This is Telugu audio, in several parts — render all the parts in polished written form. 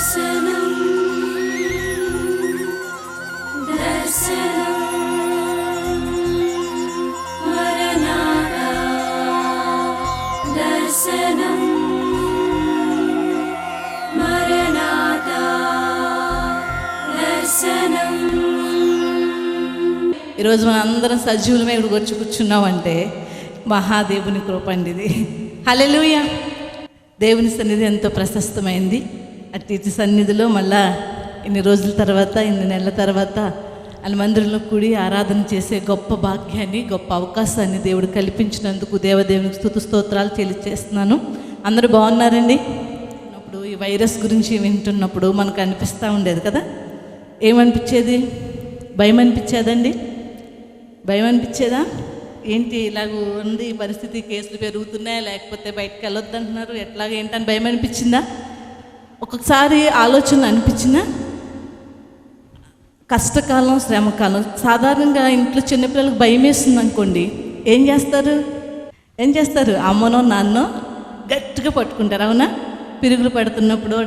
ఈరోజు మన అందరం సజీవులమే ఇక్కడికి వచ్చి కూర్చున్నామంటే మహాదేవుని కృప అండి ఇది. హల్లెలూయా. దేవుని సన్నిధి ఎంతో ప్రశస్తమైంది. అట్టి సన్నిధిలో మళ్ళా ఇన్ని రోజుల తర్వాత, ఇన్ని నెలల తర్వాత అని మందిరంలో కూడి ఆరాధన చేసే గొప్ప భాగ్యాన్ని, గొప్ప అవకాశాన్ని దేవుడు కల్పించినందుకు దేవదేవునికి స్తుతి స్తోత్రాలు చెల్లిచేస్తున్నాను. అందరూ బాగున్నారండి? అప్పుడు ఈ వైరస్ గురించి వింటున్నప్పుడు మనకు అనిపిస్తూ ఉండేది కదా. ఏమనిపించేది? భయం అనిపించేదండి? భయం అనిపించేదా? ఏంటి ఇలాగ ఉంది పరిస్థితి, కేసులు పెరుగుతున్నాయా, లేకపోతే బయటకు వెళ్ళొద్దంటున్నారు, ఎట్లాగ ఏంటని భయం అనిపించిందా? ఒక్కొక్కసారి ఆలోచన అనిపించిందా? కష్టకాలం, శ్రమకాలం. సాధారణంగా ఇంట్లో చిన్నపిల్లలకు భయం వేస్తుంది అనుకోండి, ఏం చేస్తారు? అమ్మనో నాన్నో గట్టిగా పట్టుకుంటారు, అవునా? పిరుగులు పడుతున్నప్పుడు,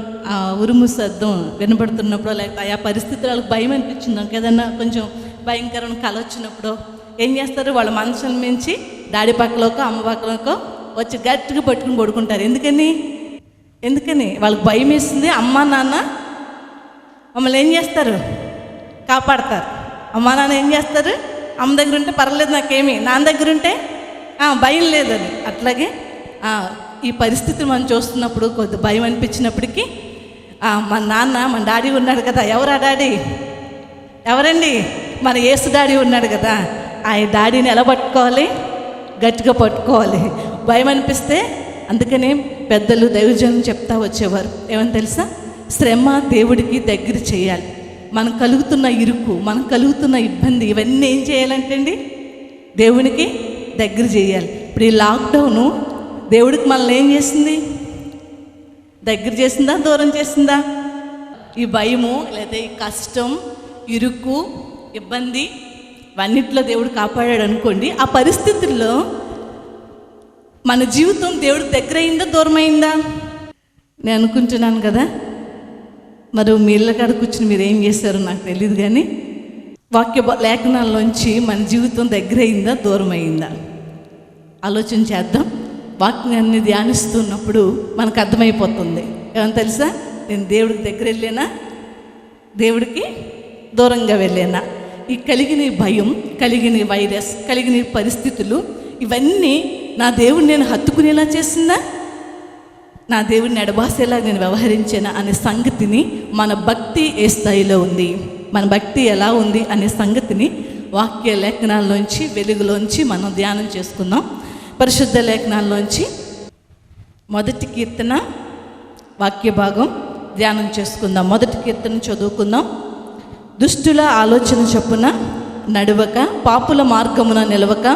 ఉరుము శబ్దం వినపడుతున్నప్పుడు, లేకపోతే ఆ పరిస్థితులు వాళ్ళకి భయం అనిపించింది, ఏదన్నా కొంచెం భయంకరమైన కళ వచ్చినప్పుడు ఏం చేస్తారు? వాళ్ళ మనసును మించి డాడీ పక్కలోకో అమ్మ పక్కలోకో వచ్చి గట్టిగా పట్టుకుని పడుకుంటారు. ఎందుకని వాళ్ళకి భయం వేస్తుంది. అమ్మ నాన్న మమ్మల్ని ఏం చేస్తారు? కాపాడతారు. అమ్మ నాన్న ఏం చేస్తారు? అమ్మ దగ్గర ఉంటే పర్లేదు నాకేమి, నాన్న దగ్గర ఉంటే భయం లేదని. అట్లాగే ఈ పరిస్థితిని మనం చూస్తున్నప్పుడు కొద్ది భయం అనిపించినప్పటికీ మన నాన్న, మన డాడీ ఉన్నాడు కదా. ఎవరా డాడీ? ఎవరండి? మన యేసు డాడీ ఉన్నాడు కదా. ఆ డాడీని ఎలా పట్టుకోవాలి? గట్టిగా పట్టుకోవాలి. భయం అనిపిస్తే అందుకనే పెద్దలు దైవజనం చెప్తా వచ్చేవారు. ఏమని తెలుసా? శ్రమ దేవుడికి దగ్గర చేయాలి. మనకు కలుగుతున్న ఇరుకు, మనకు కలుగుతున్న ఇబ్బంది, ఇవన్నీ ఏం చేయాలంటే అండి, దేవునికి దగ్గర చేయాలి. ఇప్పుడు ఈ లాక్డౌను దేవుడికి మనల్ని ఏం చేసింది? దగ్గర చేసిందా, దూరం చేసిందా? ఈ భయము, లేదా ఈ కష్టం, ఇరుకు, ఇబ్బంది, ఇవన్నిట్లో దేవుడు కాపాడాడు అనుకోండి. ఆ పరిస్థితుల్లో మన జీవితం దేవుడికి దగ్గర అయిందా, దూరం అయిందా? నేను అనుకుంటున్నాను కదా. మరి మీ ఇళ్ళ కాడ కూర్చుని మీరు ఏం చేశారో నాకు తెలియదు, కానీ వాక్య లేఖనాల్లోంచి మన జీవితం దగ్గర అయిందా, దూరం అయిందా ఆలోచన చేద్దాం. వాక్యాన్ని ధ్యానిస్తున్నప్పుడు మనకు అర్థమైపోతుంది. ఏమని తెలుసా? నేను దేవుడికి దగ్గర వెళ్ళానా, దేవుడికి దూరంగా వెళ్ళానా? ఈ కలిగిన భయం, కలిగిన వైరస్, కలిగిన పరిస్థితులు, ఇవన్నీ నా దేవుడిని నేను హత్తుకునేలా చేసిందా, నా దేవుడిని ఎడబాసేలా నేను వ్యవహరించానా అనే సంగతిని, మన భక్తి ఏ స్థాయిలో ఉంది, మన భక్తి ఎలా ఉంది అనే సంగతిని వాక్య లేఖనాల్లోంచి, వెలుగులోంచి మనం ధ్యానం చేసుకుందాం. పరిశుద్ధ లేఖనాల్లోంచి మొదటి కీర్తన వాక్య భాగం ధ్యానం చేసుకుందాం. మొదటి కీర్తన చదువుకుందాం. దుష్టుల ఆలోచన చొప్పున నడవక, పాపుల మార్గమున నిలవక,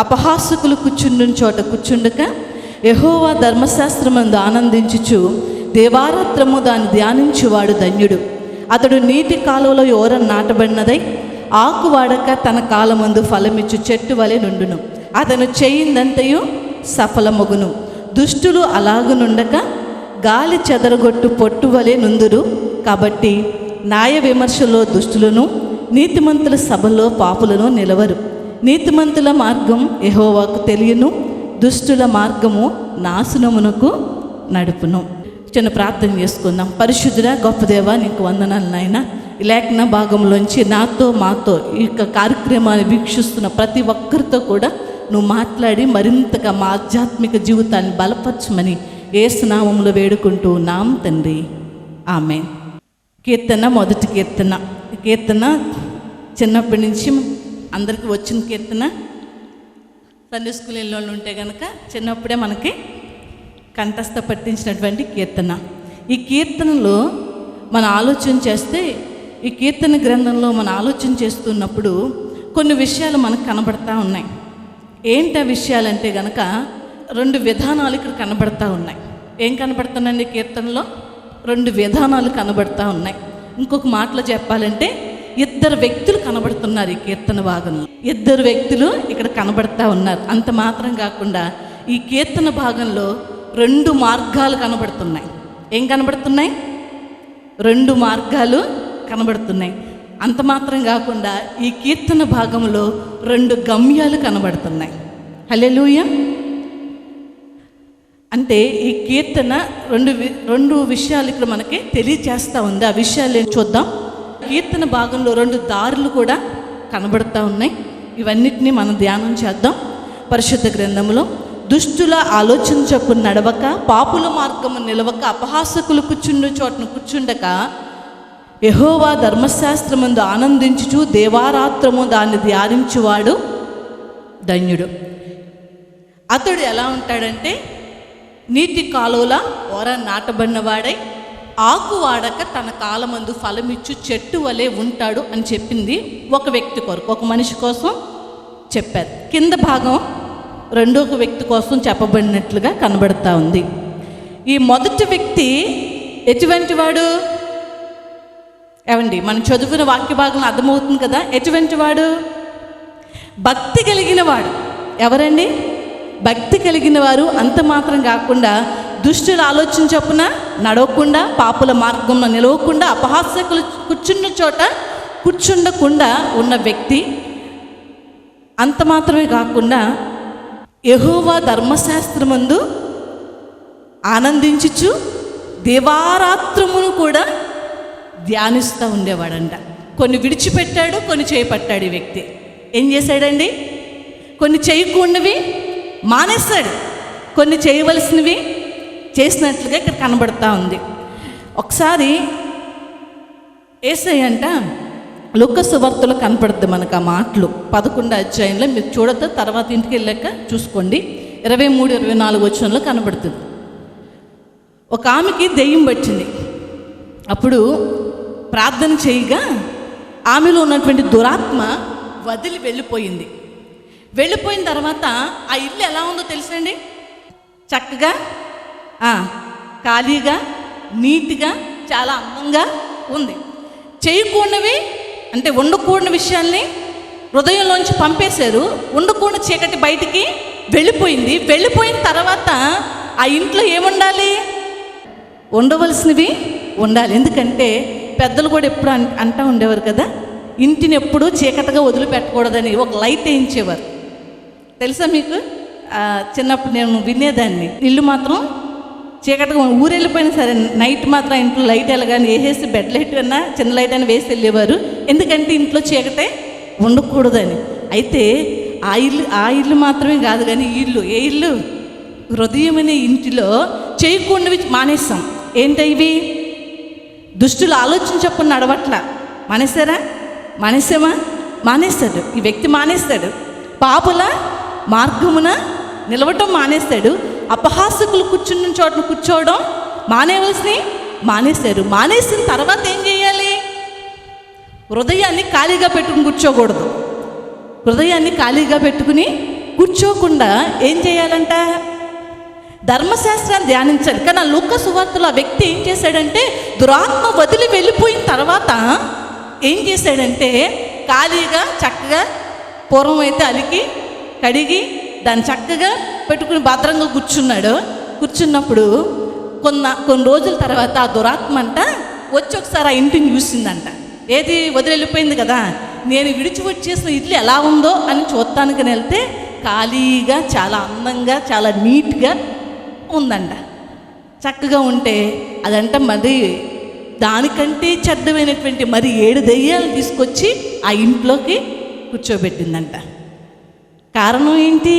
అపహాసకులు కూర్చుండు చోట కూర్చుండక, యెహోవా ధర్మశాస్త్రమందు ఆనందించుచు దేవారాత్రము దాన్ని ధ్యానించువాడు ధన్యుడు. అతడు నీటి కాలువలో ఓర నాటబడినదై ఆకు వాడక తన కాలమందు ఫలమిచ్చు చెట్టు వలె నుండును. అతను చేయిందంతయు సఫలమగును. దుష్టులు అలాగునుండక గాలి చెదరగొట్టు పొట్టు వలె నుందురు. కాబట్టి న్యాయ విమర్శలో దుష్టులను, నీతిమంతుల సభలో పాపులను నిలవరు. నీతిమంతుల మార్గం యెహోవాకు తెలియను, దుష్టుల మార్గము నాశనమునకు నడుపును. చిన్న ప్రార్థన చేసుకుందాం. పరిశుద్ధుడా, గొప్ప దేవా, నీకు వందనాలు నాయన. ఈ లేఖన భాగంలోంచి నాతో, మాతో, ఈ కార్యక్రమాన్ని వీక్షిస్తున్న ప్రతి ఒక్కరితో కూడా నువ్వు మాట్లాడి మరింతగా మా ఆధ్యాత్మిక జీవితాన్ని బలపరచమని యేసు నామములో వేడుకుంటూ ఉన్నాం తండ్రి, ఆమేన్. కీర్తన, మొదటి కీర్తన. కీర్తన చిన్నప్పటి నుంచి అందరికీ వచ్చిన కీర్తన. సండే స్కూల్ వెళ్ళి ఉంటే కనుక చిన్నప్పుడే మనకి కంఠస్థ పట్టించినటువంటి కీర్తన. ఈ కీర్తనలో మనం ఆలోచన చేస్తే, ఈ కీర్తన గ్రంథంలో మనం ఆలోచన చేస్తున్నప్పుడు కొన్ని విషయాలు మనకు కనబడతా ఉన్నాయి. ఏంటి ఆ విషయాలంటే కనుక 2 విధానాలు ఇక్కడ కనబడతా ఉన్నాయి. ఏం కనబడుతున్నాయండి కీర్తనలో? 2 విధానాలు కనబడతా ఉన్నాయి. ఇంకొక మాటలో చెప్పాలంటే 2 వ్యక్తులు కనబడుతున్నారు ఈ కీర్తన భాగంలో. 2 వ్యక్తులు ఇక్కడ కనబడతా ఉన్నారు. అంత మాత్రం కాకుండా ఈ కీర్తన భాగంలో 2 మార్గాలు కనబడుతున్నాయి. ఏం కనబడుతున్నాయి? 2 మార్గాలు కనబడుతున్నాయి. అంత మాత్రం కాకుండా ఈ కీర్తన భాగంలో 2 గమ్యాలు కనబడుతున్నాయి. హల్లెలూయా. అంటే ఈ కీర్తన రెండు విషయాలు ఇక్కడ మనకి తెలియచేస్తూ ఉంది. ఆ విషయాలు చూద్దాం. కీర్తన భాగంలో 2 దారులు కూడా కనబడుతూ ఉన్నాయి. ఇవన్నిటినీ మనం ధ్యానం చేద్దాం. పరిశుద్ధ గ్రంథంలో దుష్టుల ఆలోచన చొప్పున నడవక, పాపుల మార్గము నిలవక, అపహాసకులు కూర్చుండు చోటను కూర్చుండక, యెహోవా ధర్మశాస్త్రమందు ఆనందించుచు దేవారాత్రము దాన్ని ధ్యానించువాడు ధన్యుడు. అతడు ఎలా ఉంటాడంటే నీటి కాలువల ఓర నాటబడినవాడై ఆకు వాడక తన కాలమందు ఫలమిచ్చు చెట్టు వలె ఉంటాడు అని చెప్పింది ఒక వ్యక్తి కొరకు, ఒక మనిషి కోసం చెప్పారు. కింద భాగం రెండో వ్యక్తి కోసం చెప్పబడినట్లుగా కనబడుతూ ఉంది. ఈ మొదటి వ్యక్తి ఎటువంటి వాడు? ఏమండి, మనం చదువుకున్న వాక్య భాగంలో అర్థమవుతుంది కదా. ఎటువంటి వాడు? భక్తి కలిగిన వాడు. ఎవరండి? భక్తి కలిగిన వారు. అంత మాత్రం కాకుండా దుష్టుల ఆలోచన చొప్పున నడవకుండా, పాపుల మార్గంలో నిలవకుండా, అపహాస్యకులు కూర్చున్న చోట కూర్చుండకుండా ఉన్న వ్యక్తి. అంత మాత్రమే కాకుండా యెహోవా ధర్మశాస్త్రమందు ఆనందించుచు దేవారాత్రమును కూడా ధ్యానిస్తూ ఉండేవాడంట. కొన్ని విడిచిపెట్టాడు, కొన్ని చేపట్టాడు. ఈ వ్యక్తి ఏం చేశాడండి? కొన్ని చేయకుండావి మానేశాడు, కొన్ని చేయవలసినవి చేసినట్లుగా ఇక్కడ కనబడుతూ ఉంది. ఒకసారి యేసయ్య అంట లూకా సువార్తలో కనపడుద్ది మనకు ఆ మాటలు. 11వ అధ్యాయంలో మీరు చూడొద్దు, తర్వాత ఇంటికి వెళ్ళాక చూసుకోండి. 23, 24 వచనంలో కనబడుతుంది. ఒక ఆమెకి దెయ్యం పట్టింది. అప్పుడు ప్రార్థన చేయగా ఆమెలో ఉన్నటువంటి దురాత్మ వదిలి వెళ్ళిపోయింది. వెళ్ళిపోయిన తర్వాత ఆ ఇల్లు ఎలా ఉందో తెలుసండి? చక్కగా, ఖాళీగా, నీట్గా, చాలా అందంగా ఉంది. చేయకూడనివి అంటే ఉండకూడని విషయాల్ని హృదయంలోంచి పంపేశారు. ఉండకూడని చీకటి బయటికి వెళ్ళిపోయింది. వెళ్ళిపోయిన తర్వాత ఆ ఇంట్లో ఏముండాలి? ఉండవలసినవి ఉండాలి. ఎందుకంటే పెద్దలు కూడా ఎప్పుడు అంటూ ఉండేవారు కదా, ఇంటిని ఎప్పుడు చీకటిగా వదిలిపెట్టకూడదని ఒక లైట్ వేయించేవారు. తెలుసా మీకు? చిన్నప్పుడు నేను వినేదాన్ని. ఇల్లు మాత్రం చీకటిగా ఊరు వెళ్ళిపోయినా సరే నైట్ మాత్రం ఇంట్లో లైట్ వెళ్ళగానే వేసేసి బెడ్ లైట్ అన్నా చిన్న లైట్ అయినా వేసి వెళ్ళేవారు. ఎందుకంటే ఇంట్లో చీకటే ఉండకూడదని. అయితే ఆ ఇల్లు మాత్రమే కాదు కానీ ఈ ఇల్లు, ఏ ఇల్లు? హృదయం అనే ఇంటిలో చేయకుండావి మానేస్తాం. ఏంటవి? దుష్టులు ఆలోచన చొప్పున నడవట్ల. మానేశారా? మానేసామా? మానేస్తాడు. ఈ వ్యక్తి మానేస్తాడు. పాపుల మార్గమున నిలవటం మానేస్తాడు. అపహాసకులు కూర్చున్న చోటను కూర్చోవడం మానేవలసినవి మానేశారు. మానేసిన తర్వాత ఏం చేయాలి? హృదయాన్ని ఖాళీగా పెట్టుకుని కూర్చోకూడదు. హృదయాన్ని ఖాళీగా పెట్టుకుని కూర్చోకుండా ఏం చేయాలంట? ధర్మశాస్త్రాన్ని ధ్యానించాలి. కానీ ఆ లూకా సువార్తలో ఆ వ్యక్తి ఏం చేశాడంటే దురాత్మ వదిలి వెళ్ళిపోయిన తర్వాత ఏం చేశాడంటే ఖాళీగా చక్కగా పూర్వం అయితే అలికి కడిగి దాన్ని చక్కగా పెట్టుకుని భద్రంగా కూర్చున్నాడు. కూర్చున్నప్పుడు కొన్ని రోజుల తర్వాత ఆ దురాత్మ అంట వచ్చి ఒకసారి ఆ ఇంటిని చూసిందంట. ఏది? వదిలి వెళ్ళిపోయింది కదా, నేను విడిచి వచ్చేసిన ఇల్లు ఎలా ఉందో అని చూడటానికి వెళ్తే ఖాళీగా, చాలా అందంగా, చాలా నీట్గా ఉందంట. చక్కగా ఉంటే అదంట మరి దానికంటే చెడ్డమైనటువంటి మరి 7 దెయ్యాలు తీసుకొచ్చి ఆ ఇంట్లోకి కూర్చోబెట్టిందంట. కారణం ఏంటి?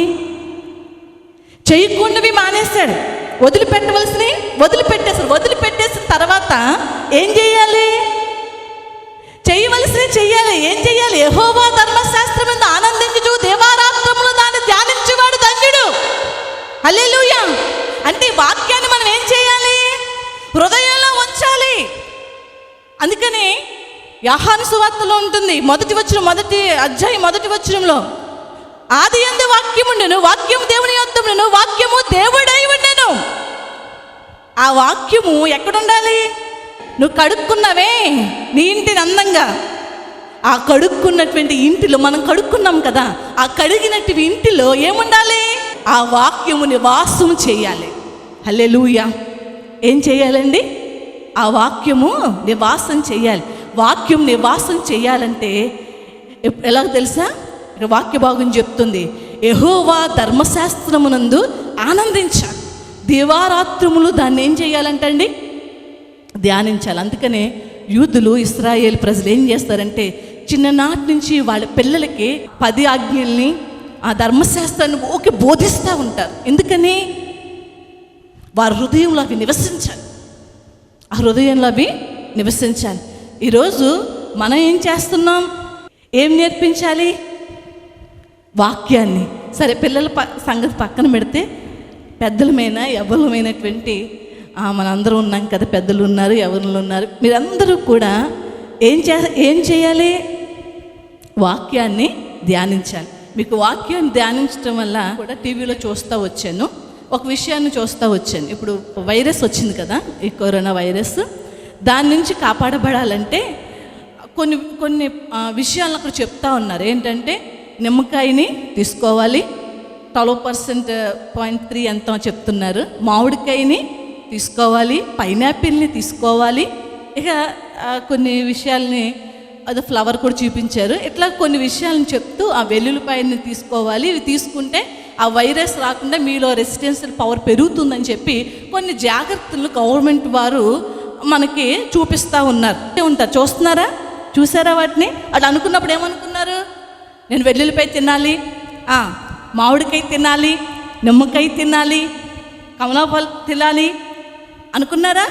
చేయకుండావి మానేశాడు. వదిలిపెట్టవలసినవి వదిలిపెట్టేశారు. వదిలిపెట్టేసిన తర్వాత ఏం చేయాలి? చేయవలసినవి చెయ్యాలి. ఏం చేయాలి? యెహోవా ధర్మశాస్త్రమందు ఆనందించుచు దేవారాత్రములు దాన్ని ధ్యానించేవాడు ధన్యుడు. హల్లెలూయా. అంటే ఈ వాక్యాన్ని మనం ఏం చేయాలి? హృదయంలో ఉంచాలి. అందుకని యోహాను సువార్తలో ఉంటుంది, మొదటి అధ్యాయం 1వ వచనంలో, ఆది యందు వాక్యం ఉండెను, వాక్యము దేవుని యొద్ద ఉండెను, వాక్యము దేవుడై ఉండెను. ఆ వాక్యము ఎక్కడుండాలి? నువ్వు కడుక్కున్నావే నీ ఇంటిని అందంగా, ఆ కడుక్కున్నటువంటి ఇంటిలో మనం కడుక్కున్నాం కదా, ఆ కడిగినట్టు ఇంటిలో ఏముండాలి? ఆ వాక్యము నివాసం చేయాలి. హల్లెలూయా. ఏం చేయాలండి? ఆ వాక్యము నివాసం చేయాలి. వాక్యం నివాసం చేయాలంటే ఎలాగ తెలుసా? ఇక్కడ వాక్య భాగం చెప్తుంది, యెహోవా ధర్మశాస్త్రమునందు ఆనందించాలి. దివారాత్రములు దాన్ని ఏం చేయాలంటండి? ధ్యానించాలి. అందుకనే యూదులు, ఇశ్రాయేల్ ప్రజలు ఏం చేస్తారంటే చిన్ననాటి నుంచి వాళ్ళ పిల్లలకి 10 ఆజ్ఞల్ని, ఆ ధర్మశాస్త్రాన్ని ఓకే బోధిస్తూ ఉంటారు. ఎందుకని? వారి హృదయంలో అవి నివసించాలి. ఆ హృదయంలో అవి నివసించాలి. ఈరోజు మనం ఏం చేస్తున్నాం? ఏం నేర్పించాలి? వాక్యాన్ని. సరే, పిల్లల సంగతి పక్కన పెడితే పెద్దలమైన ఎవరమైనటువంటి మనందరూ ఉన్నాం కదా, పెద్దలు ఉన్నారు, ఎవరు ఉన్నారు, మీరందరూ కూడా ఏం చేయాలి? వాక్యాన్ని ధ్యానించాలి. మీకు వాక్యాన్ని ధ్యానించడం వల్ల కూడా టీవీలో చూస్తూ వచ్చాను, ఒక విషయాన్ని చూస్తూ వచ్చాను. ఇప్పుడు వైరస్ వచ్చింది కదా, ఈ కరోనా వైరస్. దాని నుంచి కాపాడబడాలంటే కొన్ని విషయాలను అక్కడ చెప్తా ఉన్నారు. ఏంటంటే నిమ్మకాయని తీసుకోవాలి, 12% ఎంతో చెప్తున్నారు. మామిడికాయని తీసుకోవాలి, పైనాపిల్ని తీసుకోవాలి. ఇక కొన్ని విషయాల్ని అది ఫ్లవర్ కూడా చూపించారు. ఇట్లా కొన్ని విషయాలను చెప్తూ ఆ వెల్లుల్లిపాయని తీసుకోవాలి. ఇవి తీసుకుంటే ఆ వైరస్ రాకుండా మీలో రెసిస్టెన్షియల్ పవర్ పెరుగుతుందని చెప్పి కొన్ని జాగ్రత్తలు గవర్నమెంట్ వారు మనకి చూపిస్తూ ఉంటారు. చూసారా వాటిని? అట్లా అనుకున్నప్పుడు ఏమనుకున్నారు? నేను వెల్లుల్లిపాయ తినాలి, మామిడికాయ తినాలి, నిమ్మకాయ తినాలి, కమలాపాలు తినాలి అనుకున్నారా?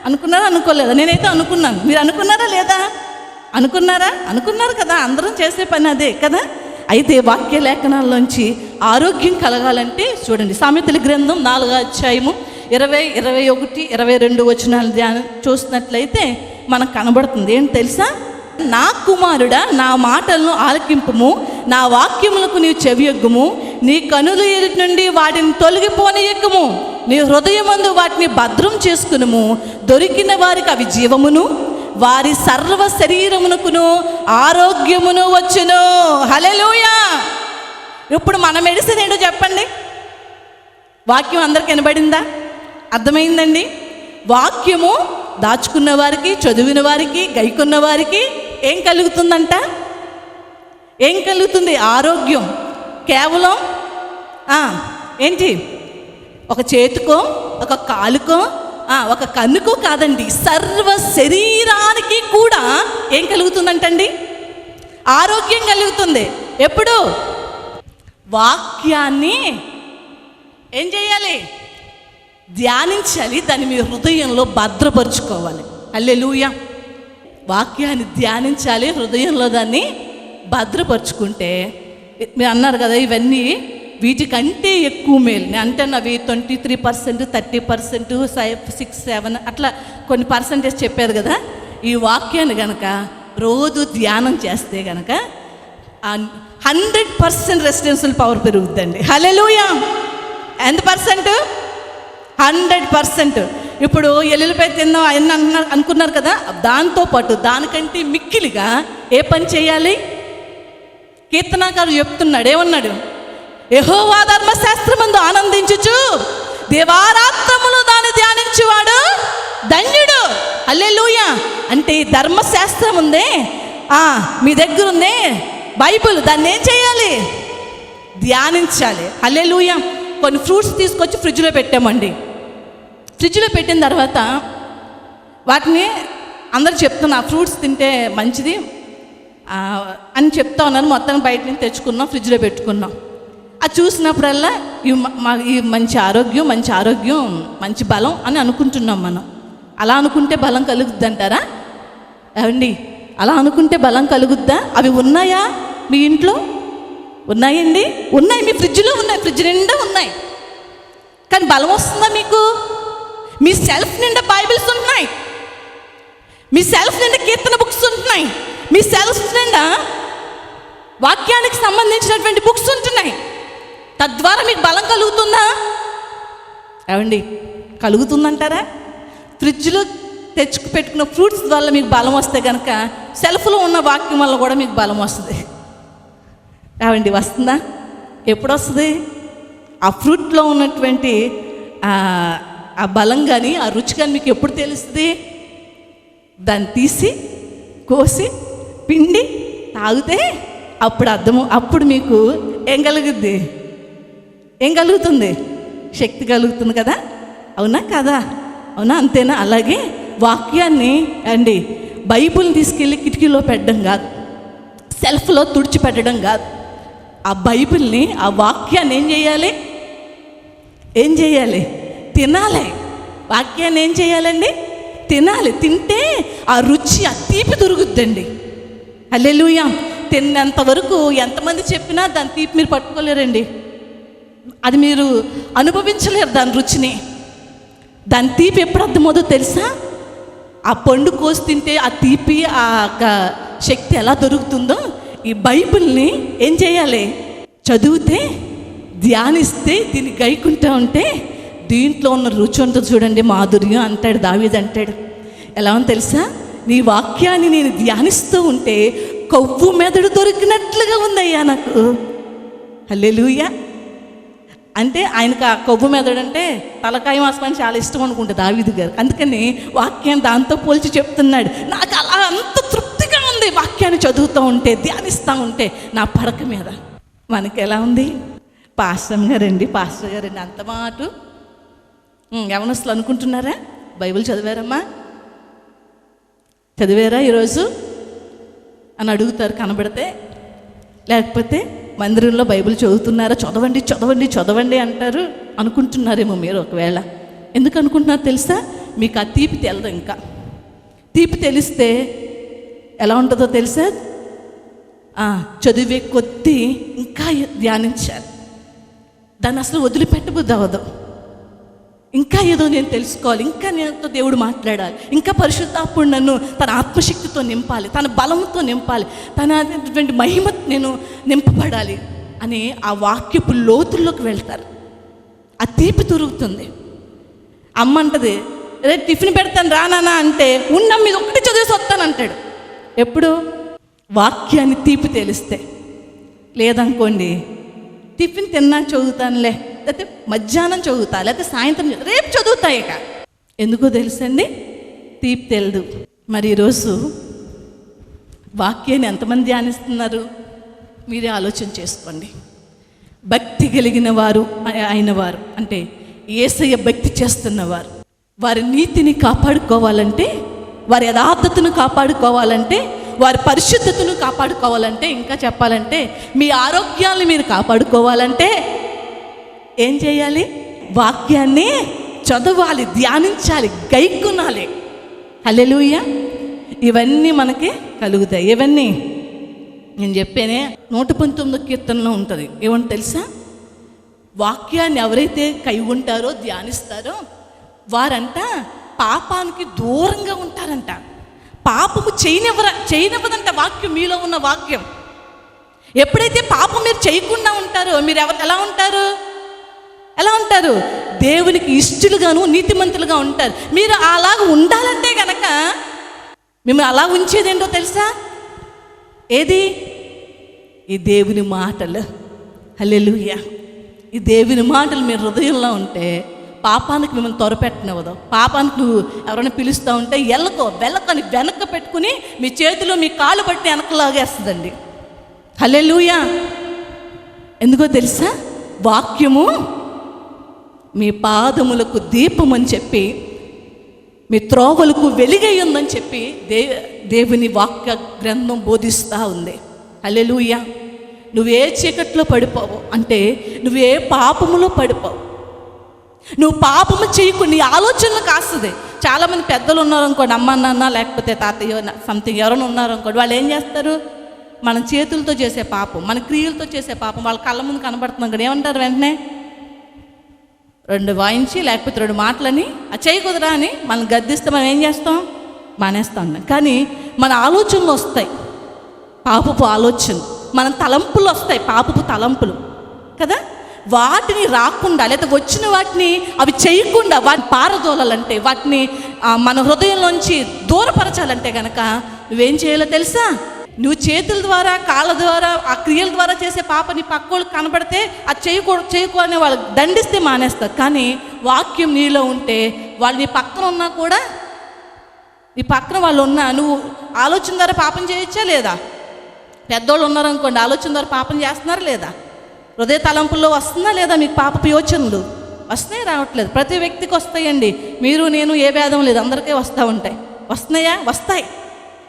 అనుకోలేదా? నేనైతే అనుకున్నాను. మీరు అనుకున్నారా లేదా? అనుకున్నారు కదా. అందరం చేసే పని అదే కదా. అయితే వాక్య లేఖనాల్లోంచి ఆరోగ్యం కలగాలంటే చూడండి, సామెతల గ్రంథం 4వ అధ్యాయము 20, 21, 22 వచనాలు ధ్యానం చూసినట్లయితే మనకు కనబడుతుంది. ఏంటి తెలుసా? నా కుమారుడా, నా మాటలను ఆలకింపుము, నా వాక్యములకు నీవు చెవియొగ్గుము, నీ కనుల ఎదుటి నుండి వాటిని తొలగిపోనీయకుము, నీ హృదయమందు వాటిని భద్రం చేసుకునుము. దొరికిన వారికి అవి జీవమును, వారి సర్వ శరీరమునకును ఆరోగ్యమును వచ్చును. హల్లెలూయా. ఇప్పుడు మన మెడిసిన్ ఏంటో చెప్పండి? వాక్యం అందరికి వినబడిందా? అర్థమైందండి? వాక్యము దాచుకున్న వారికి, చదివిన వారికి, గైకున్న వారికి ఏం కలుగుతుందంట? ఏం కలుగుతుంది? ఆరోగ్యం. కేవలం ఏంటి? ఒక చేతికో, ఒక కాలుకో, ఒక కన్నుకో కాదండి, సర్వ శరీరానికి కూడా ఏం కలుగుతుందంటండి? ఆరోగ్యం కలుగుతుంది. ఎప్పుడు? వాక్యాన్ని ఏం చేయాలి? ధ్యానించాలి. దాన్ని మీ హృదయంలో భద్రపరుచుకోవాలి. హల్లెలూయా. వాక్యాన్ని ధ్యానించాలి, హృదయంలో దాన్ని భద్రపరుచుకుంటే, మీరు అన్నారు కదా ఇవన్నీ వీటికంటే ఎక్కువ మేలు. నేను అంటాను అవి 23%, 30%, 6, 7 అట్లా కొన్ని పర్సంటేజ్ చెప్పారు కదా. ఈ వాక్యాన్ని కనుక రోజు ధ్యానం చేస్తే కనుక 100% రెసిడెన్షియల్ పవర్ పెరుగుద్దండి. హల్లెలూయా. ఎంత పర్సెంట్? 100%. ఇప్పుడు ఎల్లుల్లిపాయ తిన్నాం ఆయన అనుకున్నారు కదా, దాంతోపాటు దానికంటే మిక్కిలిగా ఏ పని చేయాలి? కీర్తనాకారుడు చెప్తున్నాడు, ఏమన్నాడు? యెహోవా ధర్మశాస్త్రమందు ఆనందించుచు దివారాత్రములు దాన్ని ధ్యానించువాడు ధన్యుడు. హల్లెలూయా. అంటే ఈ ధర్మశాస్త్రం ఉందే, మీ దగ్గర ఉందే బైబిల్, దాన్ని ఏం చేయాలి? ధ్యానించాలి. హల్లెలూయా. కొన్ని ఫ్రూట్స్ తీసుకొచ్చి ఫ్రిడ్జ్లో పెట్టామండి. ఫ్రిడ్జ్లో పెట్టిన తర్వాత వాటిని అందరు చెప్తున్నా ఫ్రూట్స్ తింటే మంచిది అని చెప్తా ఉన్నాను. మొత్తం బయట నుంచి తెచ్చుకున్నాం, ఫ్రిడ్జ్లో పెట్టుకున్నాం. అది చూసినప్పుడల్లా ఈ మంచి ఆరోగ్యం, మంచి బలం అని అనుకుంటున్నాం మనం. అలా అనుకుంటే బలం కలుగుద్ది అంటారా? ఏమండి, అలా అనుకుంటే బలం కలుగుద్దా? అవి ఉన్నాయా మీ ఇంట్లో? ఉన్నాయండి, ఉన్నాయి. మీ ఫ్రిడ్జ్లో ఉన్నాయి, ఫ్రిడ్జ్ నిండా ఉన్నాయి. కానీ బలం వస్తుందా మీకు? మీ సెల్ఫ్ నిండా బైబిల్స్ ఉంటున్నాయి, మీ సెల్ఫ్ నిండా కీర్తన బుక్స్ ఉంటున్నాయి, మీ సెల్ఫ్ నిండా వాక్యానికి సంబంధించినటువంటి బుక్స్ ఉంటున్నాయి. తద్వారా మీకు బలం కలుగుతుందా? ఏమండి, కలుగుతుందంటారా? ఫ్రిడ్జ్లో తెచ్చుకు పెట్టుకున్న ఫ్రూట్స్ వల్ల మీకు బలం వస్తే కనుక సెల్ఫ్లో ఉన్న వాక్యం వల్ల కూడా మీకు బలం వస్తుంది. ఏమండి, వస్తుందా? ఎప్పుడు వస్తుంది? ఆ ఫ్రూట్లో ఉన్నటువంటి ఆ బలం కానీ, ఆ రుచి కానీ మీకు ఎప్పుడు తెలుస్తుంది? దాన్ని తీసి కోసి పిండి తాగితే అప్పుడు మీకు ఏం కలుగుద్ది? ఏం కలుగుతుంది? శక్తి కలుగుతుంది కదా, అవునా కదా? అవునా, అంతేనా? అలాగే వాక్యాన్ని అండి, బైబిల్ని తీసుకెళ్ళి కిటికీలో పెట్టడం కాదు, సెల్ఫ్లో తుడిచిపెట్టడం కాదు. ఆ బైబిల్ని, ఆ వాక్యాన్ని ఏం చేయాలి? తినాలి. వాక్యాన్ని ఏం చేయాలండి? తినాలి. తింటే ఆ రుచి, ఆ తీపి దొరుకుద్దండి. హల్లెలూయా. తిన్నంత వరకు ఎంతమంది చెప్పినా దాని తీపి మీరు పట్టుకోలేరండి. అది మీరు అనుభవించలేరు దాని రుచిని. దాని తీపి ఎప్పుడు అర్థమవుతుందో తెలుసా? ఆ పండు కోసి తింటే ఆ తీపి, ఆ శక్తి ఎలా దొరుకుతుందో ఈ బైబిల్ని ఏం చేయాలి? చదివితే, ధ్యానిస్తే, దీన్ని గైకుంటూ ఉంటే దీంట్లో ఉన్న రుచి ఉంటుంది చూడండి, మాధుర్యం అంటాడు దావీదు. అంటాడు ఎలా అని తెలుసా? నీ వాక్యాన్ని నేను ధ్యానిస్తూ ఉంటే కొవ్వు మెదడు దొరికినట్లుగా ఉందయ్యా నాకు. హల్లెలూయా. అంటే ఆయనకు ఆ కొవ్వు మెదడు అంటే తలకాయ మాసం చాలా ఇష్టం అనుకుంటే దావీదు గారు. అందుకని వాక్యాన్ని దాంతో పోల్చి చెప్తున్నాడు. నాకు అలా అంత తృప్తిగా ఉంది వాక్యాన్ని చదువుతూ ఉంటే, ధ్యానిస్తూ ఉంటే నా పడక మీద. మనకి ఎలా ఉంది? పాస్టర్ గారండి అంత మాట యవనస్తులు అనుకుంటున్నారా? బైబిల్ చదివారమ్మా, చదివారా ఈరోజు అని అడుగుతారు కనబడితే. లేకపోతే మందిరంలో బైబిల్ చదువుతున్నారా? చదవండి అంటారు అనుకుంటున్నారేమో మీరు. ఒకవేళ ఎందుకు అనుకుంటున్నారు తెలుసా? మీకు ఆ తీపి తెలదు. ఇంకా తీపి తెలిస్తే ఎలా ఉంటుందో తెలుసా? చదివే కొద్దీ ఇంకా ధ్యానించాలి. దాన్ని అసలు వదిలిపెట్టబుద్ధి అవ్వదు. ఇంకా ఏదో నేను తెలుసుకోవాలి, ఇంకా నేనుతో దేవుడు మాట్లాడాలి, ఇంకా పరిశుద్ధాత్ముడు నన్ను తన ఆత్మశక్తితో నింపాలి, తన బలంతో నింపాలి, తన మహిమ నేను నింపబడాలి అని ఆ వాక్యపు లోతుల్లోకి వెళ్తారు. ఆ తీపి దొరుకుతుంది. అమ్మ అంటది, రేపు టిఫిన్ పెడతాను రానా అంటే, ఉన్న మీద ఒకటి చదివేసి వస్తానంటాడు. ఎప్పుడు? వాక్యాన్ని తీపి తెలిస్తే. లేదనుకోండి, టిఫిన్ తిన్నాక చదువుతానులే, లేకపోతే మధ్యాహ్నం చదువుతా, లేకపోతే సాయంత్రం రేపు చదువుతా. ఇక ఎందుకో తెలుసండి? తీపి తెలదు. మరి ఈరోజు వాక్యాన్ని ఎంతమంది ధ్యానిస్తున్నారు? మీరే ఆలోచన చేసుకోండి. భక్తి కలిగిన వారు అయిన వారు అంటే యేసయ్య భక్తి చేస్తున్నవారు, వారి నీతిని కాపాడుకోవాలంటే, వారి యథార్థతను కాపాడుకోవాలంటే, వారి పరిశుద్ధతను కాపాడుకోవాలంటే, ఇంకా చెప్పాలంటే మీ ఆరోగ్యాన్ని మీరు కాపాడుకోవాలంటే ఏం చేయాలి? వాక్యాన్ని చదవాలి, ధ్యానించాలి, గైకొనాలి. హల్లెలూయా. ఇవన్నీ మనకి కలుగుతాయి. ఇవన్నీ నేను చెప్పేనే 119 కీర్తనలో ఉంటుంది. ఏమంటే తెలుసా? వాక్యాన్ని ఎవరైతే కై ఉంటారో, ధ్యానిస్తారో వారంట పాపానికి దూరంగా ఉంటారంట. పాపము చేయనివ్వదంట వాక్యం, మీలో ఉన్న వాక్యం. ఎప్పుడైతే పాపం మీరు చేయకుండా ఉంటారో మీరు ఎలా ఉంటారు? దేవునికి ఇష్టలుగాను నీతిమంతులుగా ఉంటారు. మీరు అలాగ ఉండాలంటే కనుక మిమ్మల్ని అలా ఉంచేదేంటో తెలుసా? ఏది? ఈ దేవుని మాటలు. హల్లెలూయా. ఈ దేవుని మాటలు మీ హృదయంలో ఉంటే పాపానికి మిమ్మల్ని త్వరపెట్టనివ్వదు. పాపానికి నువ్వు ఎవరైనా పిలుస్తూ ఉంటే వెళ్ళకని వెనక పెట్టుకుని మీ చేతిలో మీ కాళ్ళు పట్టి వెనకలాగేస్తుందండి. హల్లెలూయా. ఎందుకో తెలుసా? వాక్యము మీ పాదములకు దీపం అని చెప్పి, మీ త్రోవలకు వెలుగై ఉందని చెప్పి దేవుని వాక్య గ్రంథం బోధిస్తూ ఉంది. హల్లెలూయా. నువ్వే చీకట్లో పడిపోవు అంటే, నువ్వే పాపములో పడిపోవు. నువ్వు పాపము చేయకు, నీ ఆలోచనలు కాస్తుంది. చాలామంది పెద్దలు ఉన్నారు అనుకోండి, అమ్మ నాన్న లేకపోతే తాతయ్య సంథింగ్ ఎవరైనా ఉన్నారు అనుకోండి, వాళ్ళు ఏం చేస్తారు? మన చేతులతో చేసే పాపం, మన క్రియలతో చేసే పాపం వాళ్ళ కళ్ళ ముందు కనబడుతున్నాం కదా, ఏమంటారు? వెంటనే 2 వాయించి లేకపోతే 2 మాటలని అది చేయకుదరా అని మనం గద్దిస్తే మనం ఏం చేస్తాం? మానేస్తాం. కానీ మన ఆలోచనలు వస్తాయి, పాపపు ఆలోచన, మన తలంపులు వస్తాయి, పాపపు తలంపులు కదా. వాటిని రాకుండా లేదా వచ్చిన వాటిని అవి చేయకుండా వాటిని పారదోలాలంటే, వాటిని మన హృదయంలోంచి దూరపరచాలంటే కనుక నువ్వేం చేయాలో తెలుసా? నువ్వు చేతుల ద్వారా, కాళ్ళ ద్వారా, ఆ క్రియల ద్వారా చేసే పాప నీ పక్కోళ్ళకి కనబడితే అది చేయకూడదు అని వాళ్ళు దండిస్తే మానేస్తారు. కానీ వాక్యం నీలో ఉంటే వాళ్ళు నీ పక్కన ఉన్నా కూడా నీ పక్కన వాళ్ళు ఉన్నా నువ్వు ఆలోచన ద్వారా పాపం చేయొచ్చా లేదా? పెద్దోళ్ళు ఉన్నారనుకోండి, ఆలోచన ద్వారా పాపం చేస్తున్నారా లేదా? హృదయ తలంపుల్లో వస్తుందా లేదా మీకు పాపపు యోచనలు? వస్తున్నాయి, రావట్లేదు. ప్రతి వ్యక్తికి వస్తాయండి. మీరు నేను ఏ భేదం లేదు, అందరికీ వస్తూ ఉంటాయి. వస్తున్నాయా? వస్తాయి.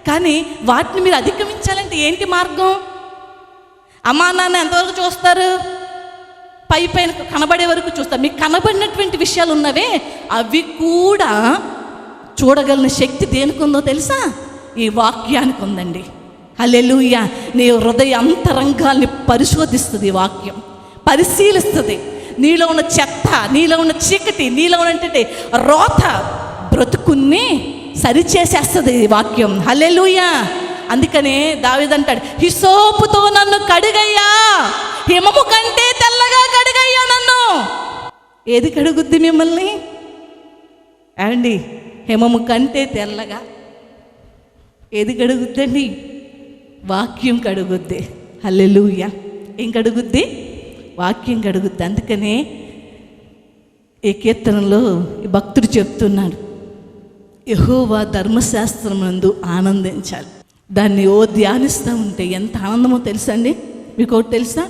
కానీ వాటిని మీరు అధిగమించాలంటే ఏంటి మార్గం? అమ్మా నాన్న ఎంతవరకు చూస్తారు? పైన కనబడే వరకు చూస్తారు. మీకు కనబడినటువంటి విషయాలు ఉన్నవే అవి కూడా చూడగలిగిన శక్తి దేనికి ఉందో తెలుసా? ఈ వాక్యానికి ఉందండి. హల్లెలూయా. నీ హృదయ అంతరంగాల్ని పరిశోధిస్తుంది ఈ వాక్యం, పరిశీలిస్తుంది. నీలో ఉన్న చెత్త, నీలో ఉన్న చీకటి, నీలో ఉన్నటువంటి రోత బ్రతుకుని సరిచేసేస్తుంది ఈ వాక్యం. హల్లెలూయా. అందుకనే దావీదు అంటాడు, హిసోపుతో నన్ను కడుగయ్యా, హిమము కంటే తెల్లగా కడుగయ్యా నన్ను. ఏది కడుగుద్ది మిమ్మల్ని అండి? హిమము కంటే తెల్లగా ఏది కడుగుద్దండి? వాక్యం కడుగుద్ది. హల్లెలూయా. ఏం కడుగుద్ది? వాక్యం కడుగుద్ది. అందుకనే ఈ కీర్తనలో ఈ భక్తుడు చెప్తున్నాడు, యెహోవా ధర్మశాస్త్రమందు ఆనందించాలి. దాన్ని ధ్యానిస్తూ ఉంటే ఎంత ఆనందమో తెలుసండి. మీకు ఒకటి తెలుసా?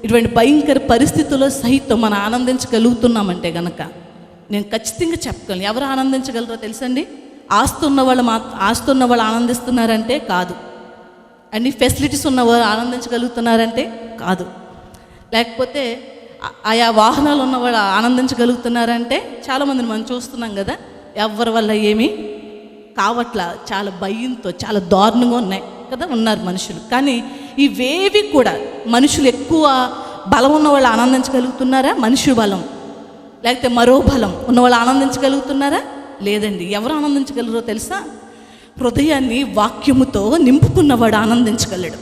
ఇటువంటి భయంకర పరిస్థితుల్లో సహితం మనం ఆనందించగలుగుతున్నామంటే గనక నేను ఖచ్చితంగా చెప్పగలను. ఎవరు ఆనందించగలరో తెలుసండి? ఆస్తి ఉన్న వాళ్ళు ఆనందిస్తున్నారంటే కాదు. అన్ని ఫెసిలిటీస్ ఉన్నవారు ఆనందించగలుగుతున్నారంటే కాదు. లేకపోతే ఆయా వాహనాలు ఉన్నవాళ్ళు ఆనందించగలుగుతున్నారంటే చాలామందిని మనం చూస్తున్నాం కదా, ఎవరి వల్ల ఏమీ కావట్లా, చాలా భయంతో చాలా దారుణంగా ఉన్నాయి కదా ఉన్నారు మనుషులు. కానీ ఇవేవి కూడా మనుషులు ఎక్కువ బలం ఉన్న వాళ్ళు ఆనందించగలుగుతున్నారా? మనిషి బలం లేకపోతే మరో బలం ఉన్నవాళ్ళు ఆనందించగలుగుతున్నారా? లేదండి. ఎవరు ఆనందించగలరో తెలుసా? హృదయాన్ని వాక్యముతో నింపుకున్నవాడు ఆనందించగలడు.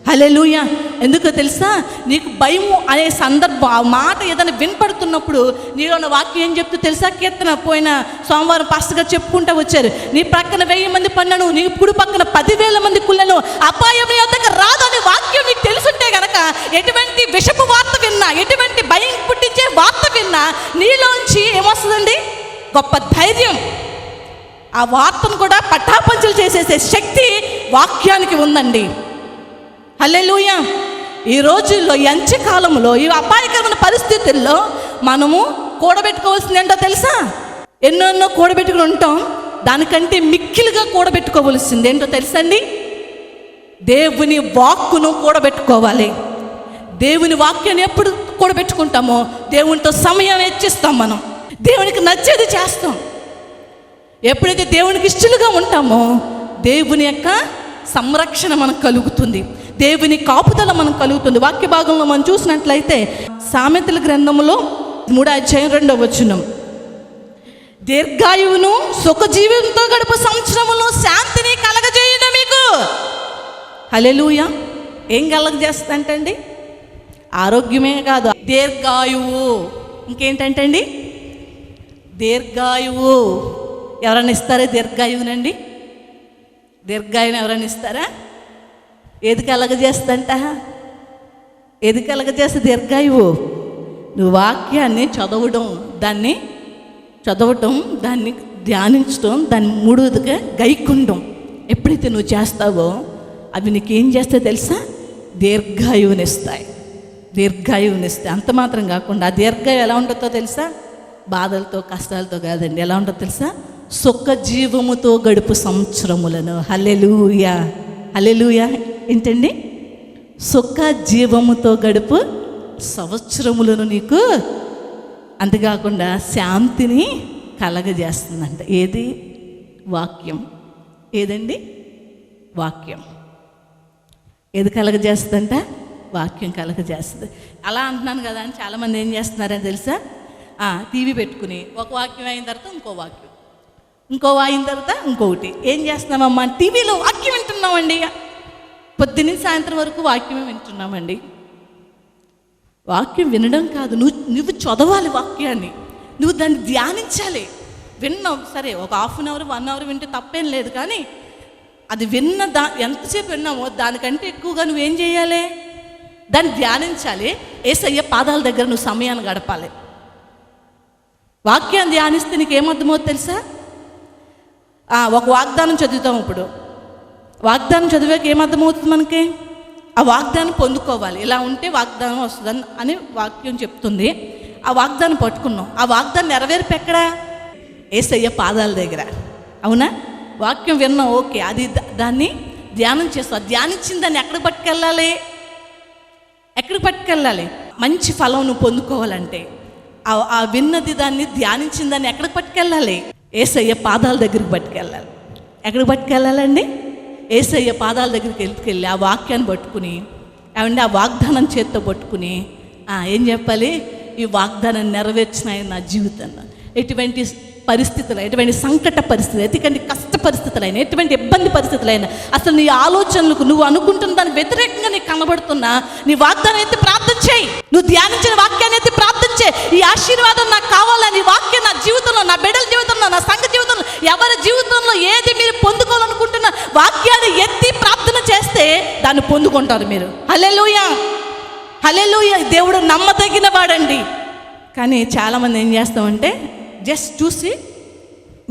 హల్లెలూయా. ఎందుకో తెలుసా? నీకు భయం అనే సందర్భం, ఆ మాట ఏదైనా వినపడుతున్నప్పుడు నీలో ఉన్న వాక్యం ఏం చెప్తూ తెలుసా? కీర్తన పోయిన సోమవారం పాస్టర్గా చెప్పుకుంటూ వచ్చారు, నీ ప్రక్కన 1000 మంది పన్నను, నీ కుడి పక్కన 10,000 మంది కుళ్ళను, అపాయం నీ వద్దకు రాదు అనే వాక్యం నీకు తెలుసుంటే గనక ఎటువంటి విషపు వార్త విన్నా, ఎటువంటి భయం పుట్టించే వార్త విన్నా నీలోంచి ఏమొస్తుందండి? గొప్ప ధైర్యం. ఆ వార్తను కూడా పటాపంచలు చేసేసే శక్తి వాక్యానికి ఉందండి. హల్లెలూయా. ఈ రోజుల్లో ఈ అంత్యకాలంలో ఈ అపాయకరమైన పరిస్థితుల్లో మనము కూడబెట్టుకోవాల్సింది ఏంటో తెలుసా? ఎన్నెన్నో కూడబెట్టుకుని ఉంటాం, దానికంటే మిక్కిలుగా కూడబెట్టుకోవాల్సింది ఏంటో తెలుసండి? దేవుని వాక్కును కూడబెట్టుకోవాలి. దేవుని వాక్యాన్ని ఎప్పుడు కూడబెట్టుకుంటామో దేవునితో సమయం వెచ్చిస్తాం. మనం దేవునికి నచ్చేది చేస్తాం. ఎప్పుడైతే దేవునికి ఇష్టలుగా ఉంటామో దేవుని యొక్క సంరక్షణ మనకు కలుగుతుంది, దేవుని కాపుదల మనకు కలుగుతుంది. వాక్య భాగంలో మనం చూసినట్లయితే సామెతల గ్రంథంలో 3:2 దీర్ఘాయువును సుఖజీవంతో గడుపు సంవత్సరములు శాంతిని కలగజేయును మీకు. హల్లెలూయా. ఏం కలగజేస్తుందంటండి? ఆరోగ్యమే కాదు, దీర్ఘాయువు. ఇంకేంటంటండి? దీర్ఘాయువు. ఎవరైనా ఇస్తారా దీర్ఘాయువునండి? దీర్ఘాయువుని ఎవరైనా ఇస్తారా? ఏది కలగజేస్తంట? ఏది కలగజేస్తే దీర్ఘాయువు? నువ్వు వాక్యాన్ని చదవడం, దాన్ని ధ్యానించడం, దాన్ని మూడోదిగా గైకుండం ఎప్పుడైతే నువ్వు చేస్తావో అవి నీకేం చేస్తాయో తెలుసా? దీర్ఘాయువునిస్తాయి. అంత మాత్రం కాకుండా ఆ దీర్ఘాయువు ఎలా ఉంటుందో తెలుసా? బాధలతో కష్టాలతో కాదండి. ఎలా ఉంటుందో తెలుసా? సుఖ జీవముతో గడుపు సంవత్సరములను. హల్లెలూయా. హల్లెలూయా. ఏంటండి? సుఖ జీవముతో గడుపు సంవత్సరములను నీకు, అంతేకాకుండా శాంతిని కలగజేస్తుందంట. ఏది? వాక్యం. ఏదండి? వాక్యం. ఏది కలగజేస్తుందంట? వాక్యం కలగజేస్తుంది. అలా అంటున్నాను కదా అని చాలామంది ఏం చేస్తున్నారని తెలుసా? టీవీ పెట్టుకుని ఒక వాక్యం అయిన తర్వాత ఇంకో వాక్యం, ఇంకో అయిన తర్వాత ఇంకొకటి. ఏం చేస్తున్నామమ్మా? టీవీలో వాక్యం వింటున్నామండి. పొద్దున్న సాయంత్రం వరకు వాక్యమే వింటున్నామండి. వాక్యం వినడం కాదు, నువ్వు చదవాలి వాక్యాన్ని, నువ్వు దాన్ని ధ్యానించాలి. విన్నావు సరే, ఒక 1/2 అవర్ 1 అవర్ వింటే తప్పేం లేదు. కానీ అది ఎంతసేపు విన్నామో దానికంటే ఎక్కువగా నువ్వేం చేయాలి? దాన్ని ధ్యానించాలి. యేసయ్య పాదాల దగ్గర నువ్వు సమయాన్ని గడపాలి. వాక్యాన్ని ధ్యానిస్తే నీకేమర్థమో తెలుసా? ఒక వాగ్దానం చదువుతాం. ఇప్పుడు వాగ్దానం చదివాక ఏమర్థమవుతుంది మనకి? ఆ వాగ్దానం పొందుకోవాలి, ఇలా ఉంటే వాగ్దానం వస్తుందని అని వాక్యం చెప్తుంది. ఆ వాగ్దానం పట్టుకున్నాం. ఆ వాగ్దానం నెరవేర్పు ఎక్కడా? యేసయ్య పాదాల దగ్గర. అవునా? వాక్యం విన్నాం, ఓకే, అది దాన్ని ధ్యానం చేస్తాం. ధ్యానించిన దాన్ని ఎక్కడికి పట్టుకెళ్ళాలి? ఎక్కడికి పట్టుకెళ్ళాలి? మంచి ఫలం నువ్వు పొందుకోవాలంటే ఆ విన్నది దాన్ని ధ్యానించిన దాన్ని ఎక్కడికి పట్టుకెళ్ళాలి? యేసయ్య పాదాల దగ్గరికి పట్టుకెళ్ళాలి. ఎక్కడికి పట్టుకెళ్ళాలండి? యేసయ్య పాదాల దగ్గరికి వెళ్ళి ఆ వాక్యాన్ని పట్టుకుని, ఏమంటే ఆ వాగ్దానం చేత్తో పట్టుకుని ఏం చెప్పాలి? ఈ వాగ్దానాన్ని నెరవేర్చినాయి నా జీవితంలో. ఎటువంటి పరిస్థితులు, ఎటువంటి సంకట పరిస్థితులు, ఎటువంటి కష్ట పరిస్థితులైనా, ఎటువంటి ఇబ్బంది పరిస్థితులైనా, అసలు నీ ఆలోచనలకు నువ్వు అనుకుంటున్న దాని వ్యతిరేకంగా నీకు కనబడుతున్నా నీ వాగ్దానం ఎత్తి ప్రార్థన చేయి. నువ్వు ధ్యానించిన వాక్యాన్ని ఎత్తి ప్రార్థన చేయి. ఈ ఆశీర్వాదం నాకు కావాలని, ఈ వాక్యం నా జీవితంలో, నా బిడ్డల జీవితంలో, నా సంఘ జీవితంలో, ఎవరి జీవితంలో ఏది మీరు పొందుకోవాలనుకుంటున్న వాక్యాన్ని ఎత్తి ప్రార్థన చేస్తే దాన్ని పొందుకుంటారు మీరు. హల్లెలూయా, హల్లెలూయా. దేవుడు నమ్మదగిన వాడండి. కానీ చాలామంది ఏం చేస్తామంటే జస్ట్ చూసి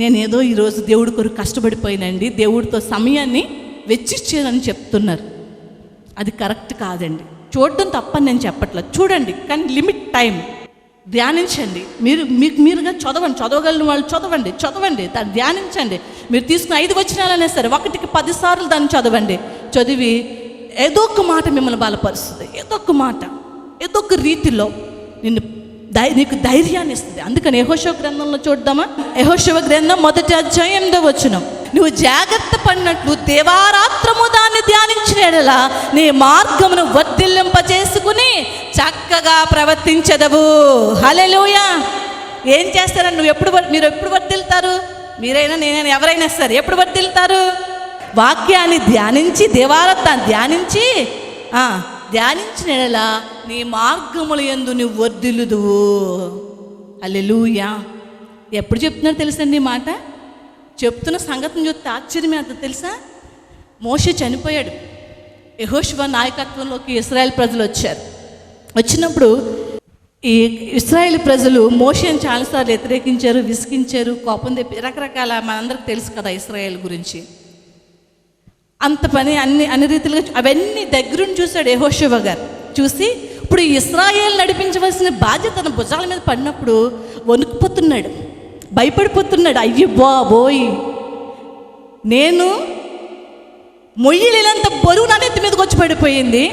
నేను ఏదో ఈరోజు దేవుడి కొరకు కష్టపడిపోయినండి, దేవుడితో సమయాన్ని వెచ్చించానని చెప్తున్నారు. అది కరెక్ట్ కాదండి. చూడడం తప్పని నేను చెప్పట్లేదు, చూడండి, కానీ లిమిట్ టైం. ధ్యానించండి. మీరుగా చదవగలిగిన వాళ్ళు చదవండి, దాన్ని ధ్యానించండి. మీరు తీసుకున్న 5 వచనాలనే సరే 1కి 10 సార్లు దాన్ని చదవండి. చదివి ఏదో ఒక మాట మిమ్మల్ని బలపరుస్తుంది, ఏదో ఒక మాట, ఏదో ఒక రీతిలో నీకు ధైర్యాన్ని ఇస్తుంది. అందుకని యెహోషువ గ్రంథంలో చూద్దామా? యెహోషువ గ్రంథం 1వ అధ్యాయం 8వ వచనం. నువ్వు జాగ్రత్త పడినట్లు దేవారాత్రము దాన్ని ధ్యానించిన యెడల నీ మార్గమును వర్ధిల్లింపజేసుకుని చక్కగా ప్రవర్తించదవు. హల్లెలూయా. ఏం చేస్తారని మీరు ఎప్పుడు వర్ధిల్తారు? మీరైనా, నేనైనా, ఎవరైనా సరే ఎప్పుడు వర్ధిల్తారు? వాక్యాన్ని ధ్యానించి, దేవారాత్రాన్ని ధ్యానించి ధ్యానించిన యెడల నీ మార్గముల యందు నువ్వు వర్ధిల్లుదువు. హల్లెలూయా. ఎప్పుడు చెప్తున్నారో తెలుసండి ఈ మాట? చెప్తున్న సంగతిని చూస్తే ఆశ్చర్యమే అంత తెలుసా? మోషే చనిపోయాడు. యెహోషువ నాయకత్వంలోకి ఇశ్రాయేల్ ప్రజలు వచ్చారు. వచ్చినప్పుడు ఈ ఇశ్రాయేల్ ప్రజలు మోషేని చాలాసార్లు వ్యతిరేకించారు, విసిగించారు, కోపం తెప్పి రకరకాల, మనందరికి తెలుసు కదా ఇశ్రాయేల్ గురించి. అంత పని అన్ని రీతిలుగా అవన్నీ దగ్గరుండి చూశాడు యెహోషువ గారు. చూసి ఇప్పుడు ఇశ్రాయేల్ నడిపించవలసిన బాధ్యత తన భుజాల మీద పడినప్పుడు వణుకుపోతున్నాడు, భయపడిపోతున్నాడు. అయ్యో బాబోయ్, నేను మొయ్యలేనంత బరువు నా నెత్తి మీదకి వచ్చి పడిపోయింది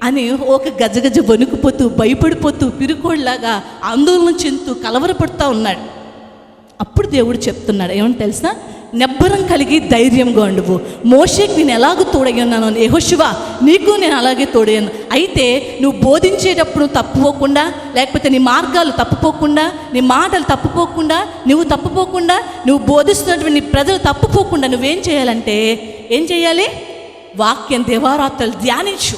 అని ఒక గజగజ వణుకుపోతూ, భయపడిపోతూ, పిరుకోళ్ళలాగా ఆందోళన చెందుతూ కలవరపడుతూ ఉన్నాడు. అప్పుడు దేవుడు చెప్తున్నాడు, ఏమని తెలుసా? నెబ్బరం కలిగి ధైర్యంగా ఉండువు. మోషేకి నేను ఎలాగో తోడయ్యున్నాను, యెహోషువ నీకు నేను అలాగే తోడయ్యాను. అయితే నువ్వు బోధించేటప్పుడు తప్పుపోకుండా, లేకపోతే నీ మార్గాలు తప్పుపోకుండా, నీ మాటలు తప్పుపోకుండా, నువ్వు బోధిస్తున్నటువంటి నీ ప్రజలు తప్పుపోకుండా నువ్వేం చేయాలంటే ఏం చేయాలి? వాక్యం దేవారాత్రులు ధ్యానించు.